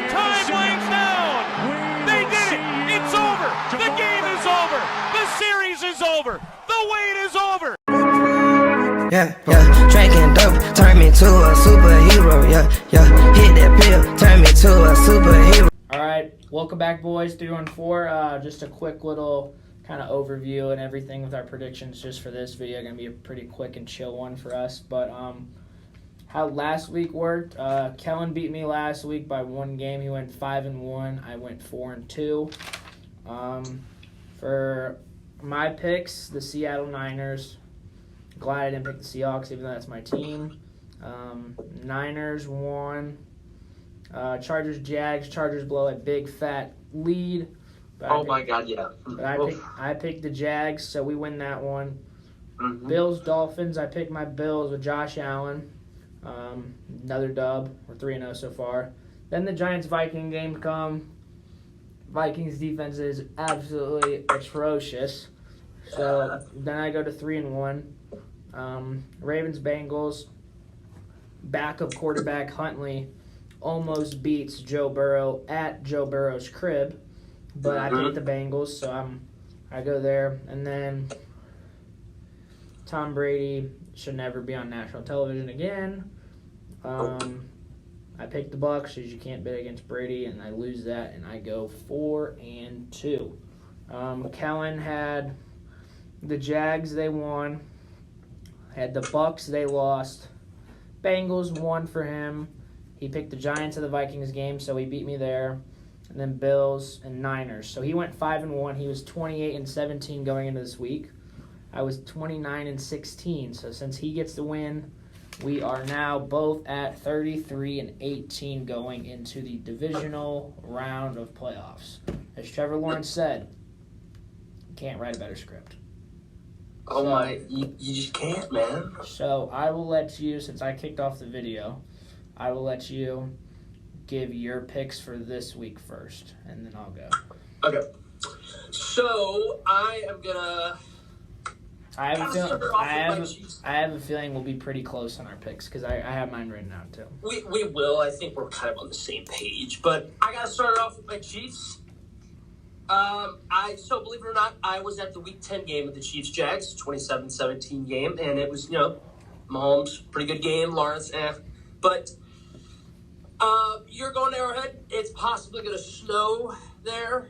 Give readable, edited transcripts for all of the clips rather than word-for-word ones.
The time winds down. They did it. It's over. The game is over. The series is over. The wait is over. Yeah, drinking dope, turn me to a superhero. Yeah, hit that pill, turn me to a superhero. All right, welcome back, boys. 314. Just a quick little kind of overview and everything with our predictions just for this video. Going to be a pretty quick and chill one for us. But how last week worked, Kellen beat me last week by one game. He went 5-1. I went 4-2. For my picks, the Seattle Niners. Glad I didn't pick the Seahawks, even though that's my team. Niners won. Chargers, Jags. Chargers blow a big fat lead. My God, yeah. But I picked the Jags, so we win that one. Mm-hmm. Bills, Dolphins. I picked my Bills with Josh Allen. Another dub. We're 3-0 so far. Then the Giants-Viking game come. Vikings defense is absolutely atrocious. So then I go to 3-1. Ravens-Bengals. Backup quarterback Huntley almost beats Joe Burrow at Joe Burrow's crib. But I picked the Bengals, so I go there. And then Tom Brady should never be on national television again. I picked the Bucs because you can't bet against Brady, and I lose that, and I go 4-2. Kellen had the Jags, they won. Had the Bucs, they lost. Bengals won for him. He picked the Giants of the Vikings game, so he beat me there. And then Bills and Niners. So he went 5-1. He was 28-17 going into this week. I was 29-16. So since he gets the win, we are now both at 33-18 going into the divisional round of playoffs. As Trevor Lawrence said, you can't write a better script. You just can't, man. So I will let you, since I kicked off the video, I will let you give your picks for this week first, and then I'll go. Okay. So I am gonna. I have a feeling we'll be pretty close on our picks because I have mine written out too. We will. I think we're kind of on the same page, but I gotta start it off with my Chiefs. So believe it or not, I was at the Week 10 game with the Chiefs-Jags, 27-17 game, and it was, Mahomes, pretty good game, Lawrence, But you're going to Arrowhead. It's possibly going to snow there.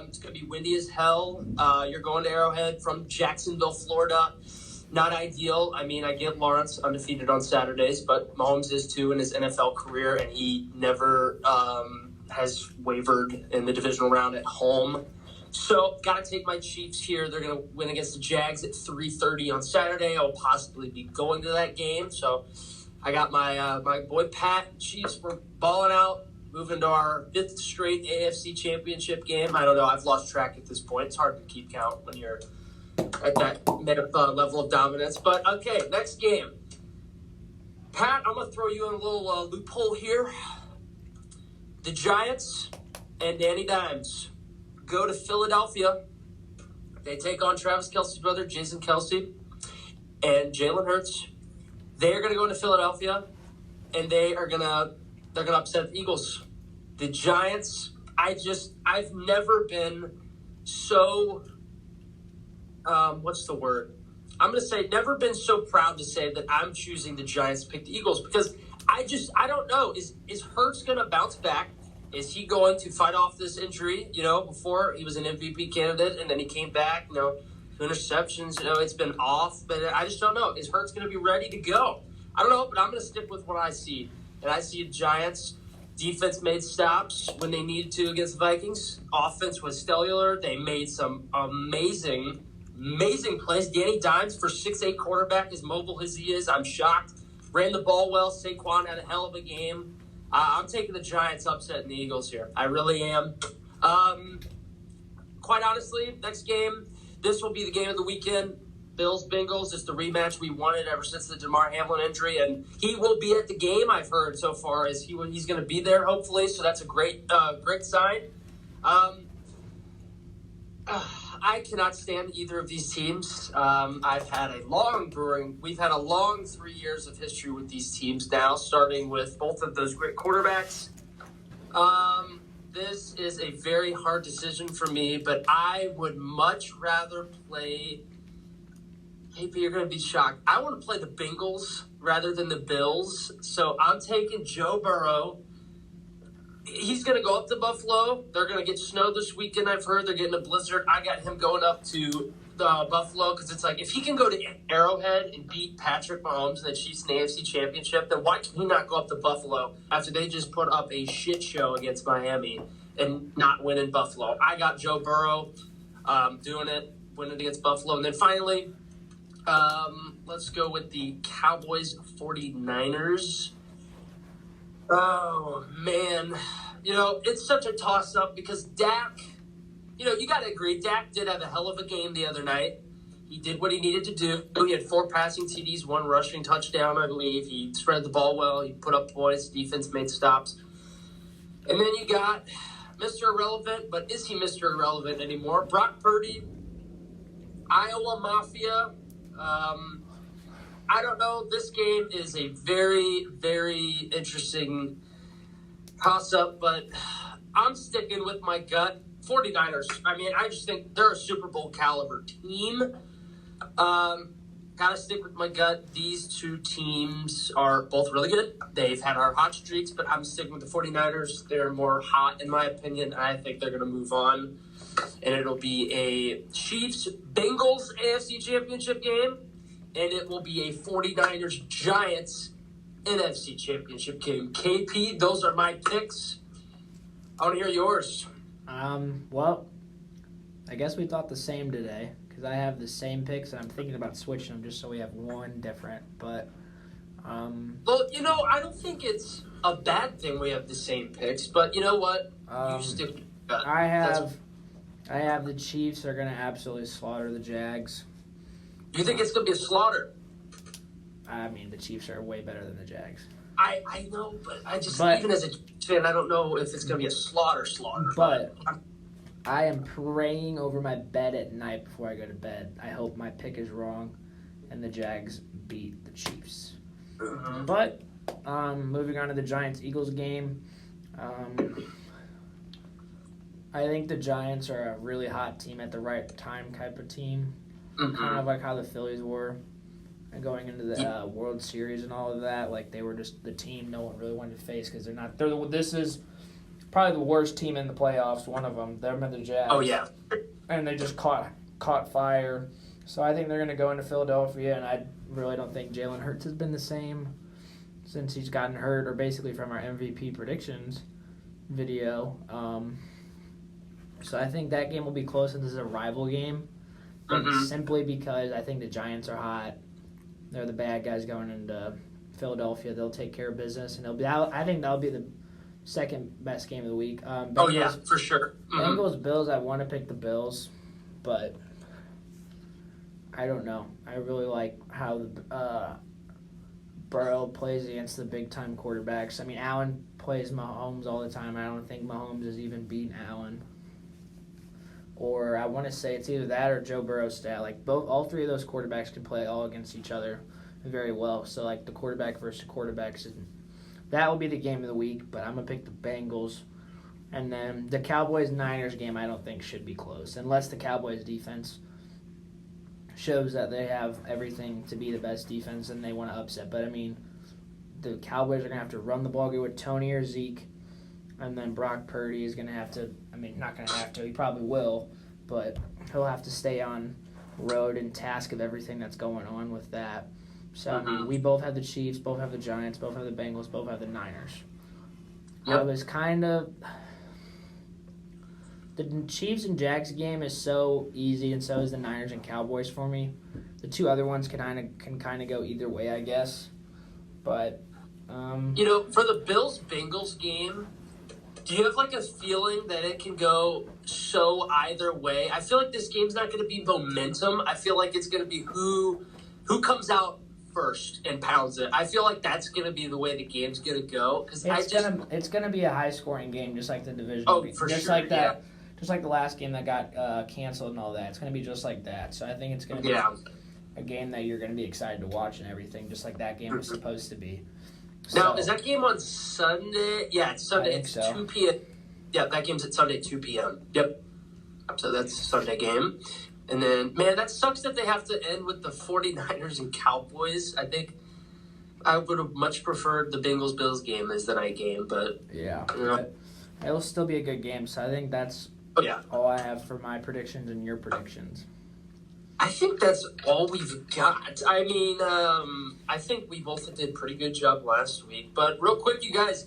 It's going to be windy as hell. You're going to Arrowhead from Jacksonville, Florida. Not ideal. I mean, I get Lawrence undefeated on Saturdays, but Mahomes is too in his NFL career, and he never has wavered in the divisional round at home. So, got to take my Chiefs here. They're going to win against the Jags at 3:30 on Saturday. I'll possibly be going to that game. So, I got my my boy Pat. Chiefs were balling out, moving to our 5th straight AFC Championship game. I don't know. I've lost track at this point. It's hard to keep count when you're at that level of dominance. But, okay, next game. Pat, I'm going to throw you in a little loophole here. The Giants and Danny Dimes go to Philadelphia. They take on Travis Kelce's brother, Jason Kelce, and Jalen Hurts. They are going to go into Philadelphia, and they're going to upset the Eagles. The Giants, I've never been so, what's the word? I'm going to say never been so proud to say that I'm choosing the Giants to pick the Eagles because I don't know. Is Hurts going to bounce back? Is he going to fight off this injury? Before he was an MVP candidate and then he came back, 2 interceptions, it's been off. But I just don't know. Is Hurts going to be ready to go? I don't know, but I'm going to stick with what I see. And I see the Giants. Defense made stops when they needed to against the Vikings. Offense was stellar. They made some amazing plays. Danny Dimes, for 6'8" quarterback, as mobile as he is, I'm shocked. Ran the ball well. Saquon had a hell of a game. I'm taking the Giants upsetting the Eagles here. I really am. Quite honestly, next game, this will be the game of the weekend. Bills-Bengals is the rematch we wanted ever since the DeMar Hamlin injury, and he will be at the game, I've heard so far, as he's going to be there, hopefully, so that's a great sign. I cannot stand either of these teams. We've had a long 3 years of history with these teams now, starting with both of those great quarterbacks. This is a very hard decision for me, but I would much rather play. KP, you're going to be shocked. I want to play the Bengals rather than the Bills. So I'm taking Joe Burrow. He's going to go up to Buffalo. They're going to get snow this weekend, I've heard. They're getting a blizzard. I got him going up to Buffalo because it's like, if he can go to Arrowhead and beat Patrick Mahomes and the Chiefs in the AFC Championship, then why can he not go up to Buffalo after they just put up a shit show against Miami and not win in Buffalo? I got Joe Burrow doing it, winning against Buffalo. And then finally, let's go with the Cowboys 49ers. Oh, man. It's such a toss-up because Dak, you got to agree, Dak did have a hell of a game the other night. He did what he needed to do. He had 4 passing TDs, 1 rushing touchdown, I believe. He spread the ball well. He put up points. Defense made stops. And then you got Mr. Irrelevant, but is he Mr. Irrelevant anymore? Brock Purdy, Iowa Mafia. I don't know. This game is a very, very interesting toss-up, but I'm sticking with my gut. 49ers. I mean, I just think they're a Super Bowl caliber team. Gotta stick with my gut. These two teams are both really good. They've had our hot streaks, but I'm sticking with the 49ers. They're more hot, in my opinion. I think they're going to move on, and it'll be a Chiefs-Bengals AFC Championship game, and it will be a 49ers-Giants NFC Championship game. KP, those are my picks. I want to hear yours. Well, I guess we thought the same today because I have the same picks and I'm thinking about switching them just so we have one different. But, well, I don't think it's a bad thing we have the same picks, but you know what? You stick with that. I have the Chiefs are going to absolutely slaughter the Jags. You think it's going to be a slaughter? I mean, the Chiefs are way better than the Jags. I know, but even as a Chiefs fan, I don't know if it's going to be a slaughter. But I am praying over my bed at night before I go to bed. I hope my pick is wrong and the Jags beat the Chiefs. Mm-hmm. But moving on to the Giants-Eagles game, I think the Giants are a really hot team at the right time type of team, kind of like how the Phillies were. And going into the World Series and all of that, like they were just the team no one really wanted to face because this is probably the worst team in the playoffs. One of them, they're the Jags. Oh yeah, and they just caught fire. So I think they're going to go into Philadelphia, and I really don't think Jalen Hurts has been the same since he's gotten hurt, or basically from our MVP predictions video. So I think that game will be close, and this is a rival game, but simply because I think the Giants are hot. They're the bad guys going into Philadelphia. They'll take care of business, and I think that'll be the second best game of the week. Oh yeah, for sure. Bengals, Bills. I want to pick the Bills, but I don't know. I really like how Burrow plays against the big time quarterbacks. I mean, Allen plays Mahomes all the time. I don't think Mahomes has even beaten Allen. Or I want to say it's either that or Joe Burrow's stat. Like all three of those quarterbacks can play all against each other very well. So like the quarterback versus quarterbacks, that will be the game of the week. But I'm gonna pick the Bengals, and then the Cowboys-Niners game I don't think should be close unless the Cowboys defense shows that they have everything to be the best defense and they want to upset. But I mean, the Cowboys are gonna have to run the ball good with Tony or Zeke. And then Brock Purdy is going to have to, I mean, not going to have to, he probably will, but he'll have to stay on road and task of everything that's going on with that. So, I mean, we both have the Chiefs, both have the Giants, both have the Bengals, both have the Niners. Yep. I was kind of, the Chiefs and Jags game is so easy, and so is the Niners and Cowboys for me. The two other ones can kind of go either way, I guess. But, for the Bills-Bengals game, do you have like a feeling that it can go so either way? I feel like this game's not going to be momentum. I feel like it's going to be who comes out first and pounds it. I feel like that's going to be the way the game's going to go. It's going to be a high scoring game, just like the division. Oh, for just sure. Like that, yeah. Just like the last game that got canceled and all that. It's going to be just like that. So I think it's going to be a game that you're going to be excited to watch and everything, just like that game was supposed to be. Now, So, is that game on Sunday? Yeah, it's Sunday. It's so. 2 p.m. Yeah, that game's at Sunday, 2 p.m. Yep. So that's a Sunday game. And then, man, that sucks that they have to end with the 49ers and Cowboys. I think I would have much preferred the Bengals-Bills game as the night game, but... Yeah. You know. It'll still be a good game, so I think that's all I have for my predictions and your predictions. I think that's all we've got. I mean, I think we both did a pretty good job last week. But real quick, you guys,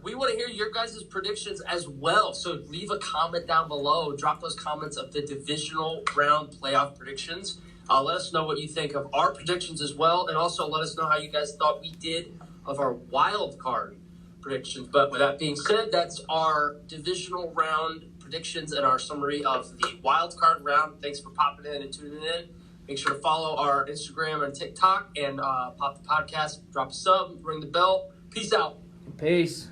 we want to hear your guys' predictions as well. So leave a comment down below. Drop those comments of the divisional round playoff predictions. Let us know what you think of our predictions as well. And also let us know how you guys thought we did of our wild card predictions. But with that being said, that's our divisional round predictions and our summary of the wild card round. Thanks for popping in and tuning in. Make sure to follow our Instagram and TikTok and pop the podcast, drop a sub, ring the bell. Peace out. Peace.